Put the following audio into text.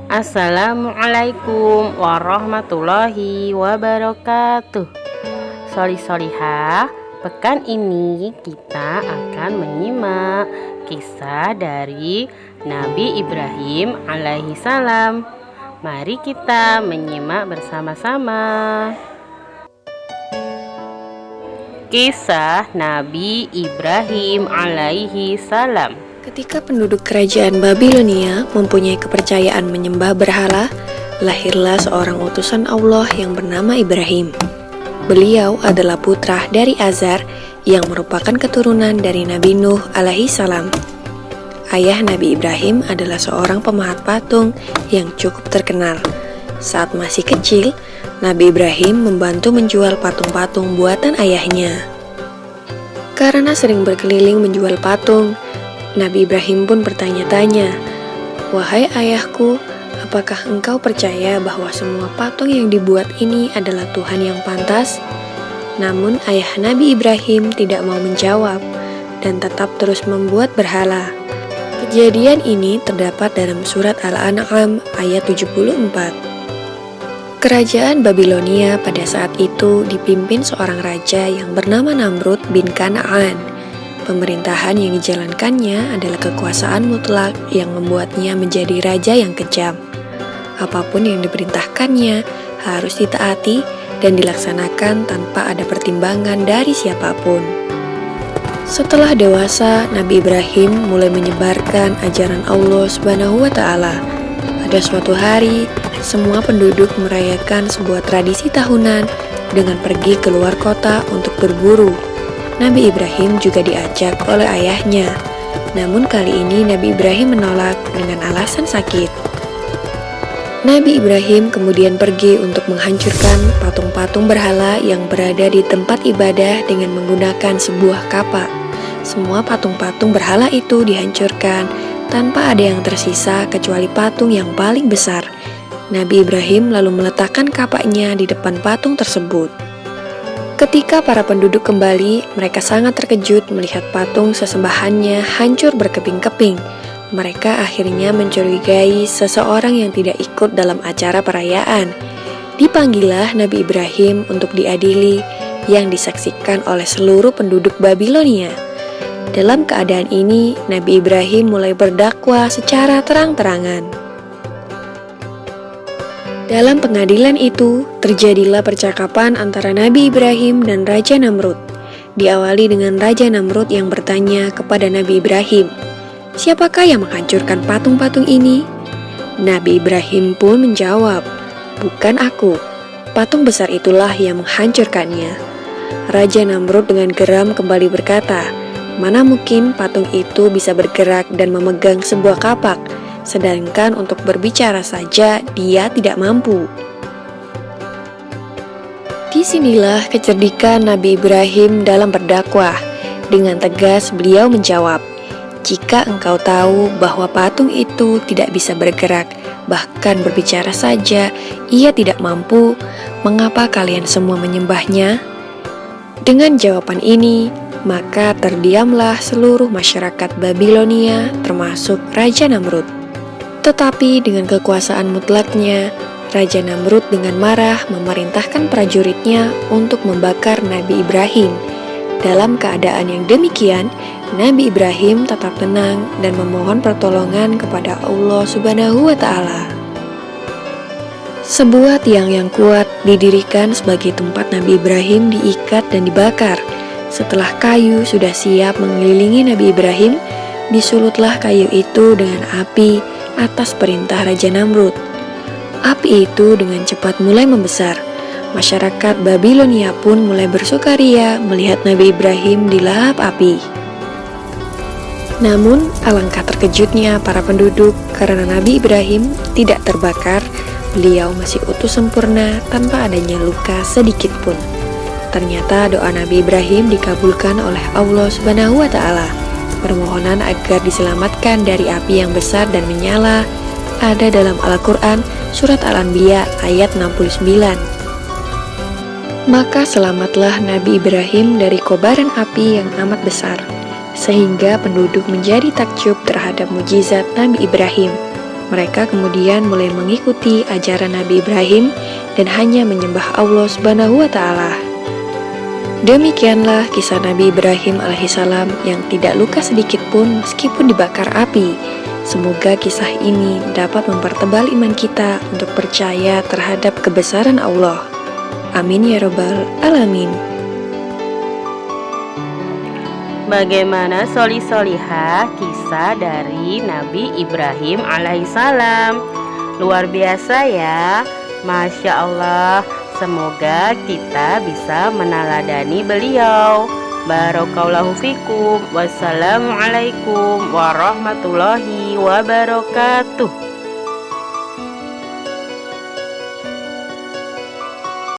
Assalamualaikum warahmatullahi wabarakatuh. Solihah, pekan ini kita akan menyimak kisah dari Nabi Ibrahim alaihi salam. Mari kita menyimak bersama-sama. Kisah Nabi Ibrahim alaihi salam. Ketika penduduk kerajaan Babilonia mempunyai kepercayaan menyembah berhala, lahirlah seorang utusan Allah yang bernama Ibrahim. Beliau adalah putra dari Azar yang merupakan keturunan dari Nabi Nuh alaihi salam. Ayah Nabi Ibrahim adalah seorang pemahat patung yang cukup terkenal. Saat masih kecil, Nabi Ibrahim membantu menjual patung-patung buatan ayahnya. Karena sering berkeliling menjual patung, Nabi Ibrahim pun bertanya-tanya, "Wahai ayahku, apakah engkau percaya bahwa semua patung yang dibuat ini adalah Tuhan yang pantas?" Namun ayah Nabi Ibrahim tidak mau menjawab dan tetap terus membuat berhala. Kejadian ini terdapat dalam surat Al-An'am ayat 74. Kerajaan Babilonia pada saat itu dipimpin seorang raja yang bernama Namrud bin Kan'an. Pemerintahan yang dijalankannya adalah kekuasaan mutlak yang membuatnya menjadi raja yang kejam. Apapun yang diperintahkannya harus ditaati dan dilaksanakan tanpa ada pertimbangan dari siapapun. Setelah dewasa, Nabi Ibrahim mulai menyebarkan ajaran Allah Subhanahu wa Ta'ala. Pada suatu hari, semua penduduk merayakan sebuah tradisi tahunan dengan pergi keluar kota untuk berburu. Nabi Ibrahim juga diajak oleh ayahnya. Namun kali ini Nabi Ibrahim menolak dengan alasan sakit. Nabi Ibrahim kemudian pergi untuk menghancurkan patung-patung berhala yang berada di tempat ibadah dengan menggunakan sebuah kapak. Semua patung-patung berhala itu dihancurkan tanpa ada yang tersisa kecuali patung yang paling besar. Nabi Ibrahim lalu meletakkan kapaknya di depan patung tersebut. Ketika para penduduk kembali, mereka sangat terkejut melihat patung sesembahannya hancur berkeping-keping. Mereka akhirnya mencurigai seseorang yang tidak ikut dalam acara perayaan. Dipanggillah Nabi Ibrahim untuk diadili, yang disaksikan oleh seluruh penduduk Babilonia. Dalam keadaan ini, Nabi Ibrahim mulai berdakwah secara terang-terangan. Dalam pengadilan itu, terjadilah percakapan antara Nabi Ibrahim dan Raja Namrud. Diawali dengan Raja Namrud yang bertanya kepada Nabi Ibrahim, "Siapakah yang menghancurkan patung-patung ini?" Nabi Ibrahim pun menjawab, "Bukan aku, patung besar itulah yang menghancurkannya." Raja Namrud dengan geram kembali berkata, "Mana mungkin patung itu bisa bergerak dan memegang sebuah kapak, sedangkan untuk berbicara saja dia tidak mampu." Disinilah kecerdikan Nabi Ibrahim dalam berdakwah. Dengan tegas beliau menjawab, "Jika engkau tahu bahwa patung itu tidak bisa bergerak, bahkan berbicara saja ia tidak mampu, mengapa kalian semua menyembahnya?" Dengan jawaban ini, maka terdiamlah seluruh masyarakat Babilonia termasuk Raja Namrud. Tetapi dengan kekuasaan mutlaknya, Raja Namrud dengan marah memerintahkan prajuritnya untuk membakar Nabi Ibrahim. Dalam keadaan yang demikian, Nabi Ibrahim tetap tenang dan memohon pertolongan kepada Allah Subhanahu wa Ta'ala. Sebuah tiang yang kuat didirikan sebagai tempat Nabi Ibrahim diikat dan dibakar. Setelah kayu sudah siap mengelilingi Nabi Ibrahim, disulutlah kayu itu dengan api atas perintah Raja Namrud. Api itu dengan cepat mulai membesar. Masyarakat Babilonia pun mulai bersukaria melihat Nabi Ibrahim dilahap api. Namun alangkah terkejutnya para penduduk karena Nabi Ibrahim tidak terbakar. Beliau masih utuh sempurna tanpa adanya luka sedikit pun. Ternyata doa Nabi Ibrahim dikabulkan oleh Allah Subhanahu wa Ta'ala. Permohonan agar diselamatkan dari api yang besar dan menyala ada dalam Al-Quran surat Al-Anbiya ayat 69. Maka selamatlah Nabi Ibrahim dari kobaran api yang amat besar, sehingga penduduk menjadi takjub terhadap mukjizat Nabi Ibrahim. Mereka kemudian mulai mengikuti ajaran Nabi Ibrahim dan hanya menyembah Allah Subhanahu wa Ta'ala. Demikianlah kisah Nabi Ibrahim alaihissalam yang tidak luka sedikit pun meskipun dibakar api. Semoga kisah ini dapat mempertebal iman kita untuk percaya terhadap kebesaran Allah. Amin ya Rabbal Alamin. Bagaimana solihah kisah dari Nabi Ibrahim alaihissalam? Luar biasa ya, Masya Allah. Semoga kita bisa meneladani beliau. Barakallahu fikum. Wassalamualaikum warahmatullahi wabarakatuh.